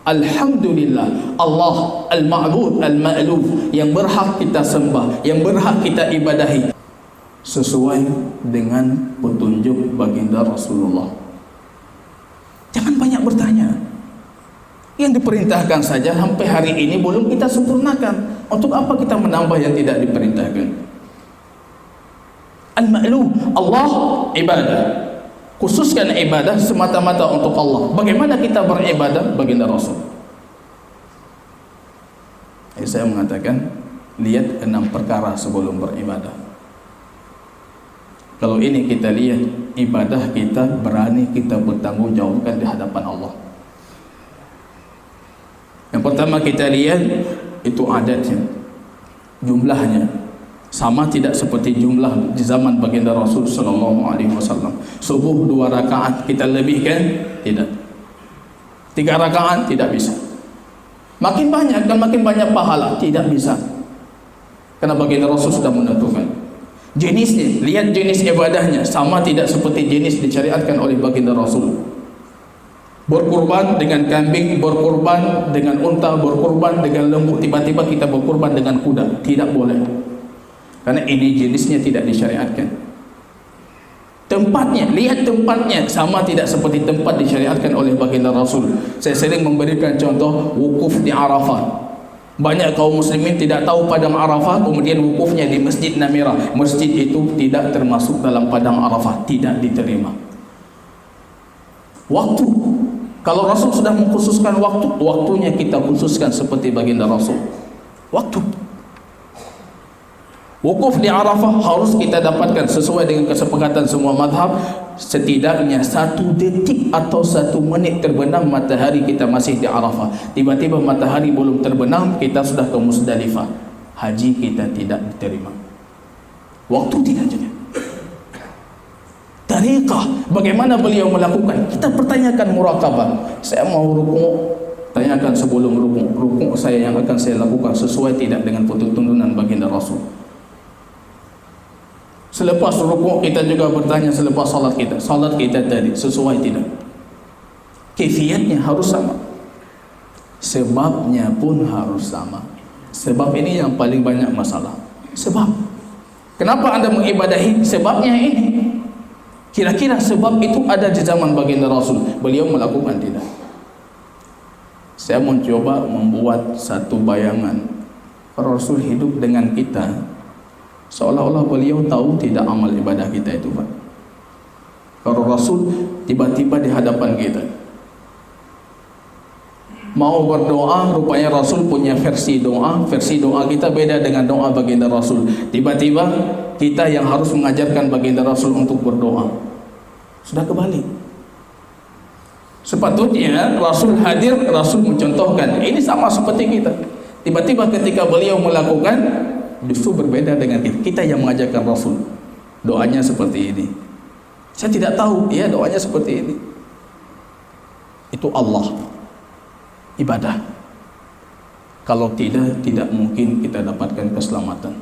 Alhamdulillah, Allah al-ma'bud al-ma'luf, yang berhak kita sembah, yang berhak kita ibadahi, sesuai dengan petunjuk baginda Rasulullah. Jangan banyak bertanya. Yang diperintahkan saja sampai hari ini belum kita sempurnakan. Untuk apa kita menambah yang tidak diperintahkan? Al-ma'luf, Allah ibadah, khususkan ibadah semata-mata untuk Allah. Bagaimana kita beribadah? Baginda Rasul. Saya mengatakan, lihat 6 perkara sebelum beribadah. Kalau ini kita lihat, ibadah kita berani kita bertanggungjawabkan di hadapan Allah. Yang pertama kita lihat itu adatnya, jumlahnya sama tidak seperti jumlah di zaman baginda Rasul sallallahu alaihi wasallam. Subuh 2 rakaat kita lebihkan? Tidak. 3 rakaat? Tidak bisa. Makin banyak dan makin banyak pahala? Tidak bisa. Karena baginda Rasul sudah menentukan jenisnya. Lihat jenis ibadahnya, sama tidak seperti jenis disyariatkan oleh baginda Rasul. Berkurban dengan kambing, berkurban dengan unta, berkurban dengan lembu, tiba-tiba kita berkurban dengan kuda. Tidak boleh. Karena ini jenisnya tidak disyariatkan. Tempatnya, lihat tempatnya, sama tidak seperti tempat disyariatkan oleh baginda Rasul. Saya sering memberikan contoh wukuf di Arafah. Banyak kaum muslimin tidak tahu padang Arafah, kemudian wukufnya di Masjid Namirah. Masjid itu tidak termasuk dalam padang Arafah, tidak diterima. Waktu, kalau Rasul sudah mengkhususkan waktu, waktunya kita khususkan seperti baginda Rasul. Waktu wukuf di Arafah harus kita dapatkan sesuai dengan kesepakatan semua mazhab, setidaknya 1 detik atau 1 menit terbenam matahari kita masih di Arafah. Tiba-tiba matahari belum terbenam, kita sudah ke Musdalifah. Haji kita tidak diterima. Waktu tidak juga. Tariqah, bagaimana beliau melakukan? Kita pertanyakan muraqabah. Saya mau rukuk, tanyakan sebelum rukuk, rukuk saya yang akan saya lakukan sesuai tidak dengan tuntunan baginda Rasul. Selepas rukuk kita juga bertanya, selepas salat kita tadi sesuai tidak? Kaifiatnya harus sama, sebabnya pun harus sama. Sebab ini yang paling banyak masalah. Sebab kenapa Anda mengibadahi? Sebabnya ini. Kira-kira sebab itu ada di zaman baginda Rasul, beliau melakukan tidak? Saya mencoba membuat satu bayangan. Rasul hidup dengan kita seolah-olah beliau tahu tidak amal ibadah kita itu, Pak. Kalau Rasul tiba-tiba di hadapan kita mau berdoa, rupanya Rasul punya versi doa kita beda dengan doa baginda Rasul. Tiba-tiba kita yang harus mengajarkan baginda Rasul untuk berdoa. Sudah kebalik. Sepatutnya Rasul hadir, Rasul mencontohkan. Ini sama seperti kita. Tiba-tiba ketika beliau melakukan, justru berbeda dengan kita. Kita yang mengajarkan Rasul. Doanya seperti ini. Saya tidak tahu, ya doanya seperti ini. Itu Allah. Ibadah. Kalau tidak, tidak mungkin kita dapatkan keselamatan.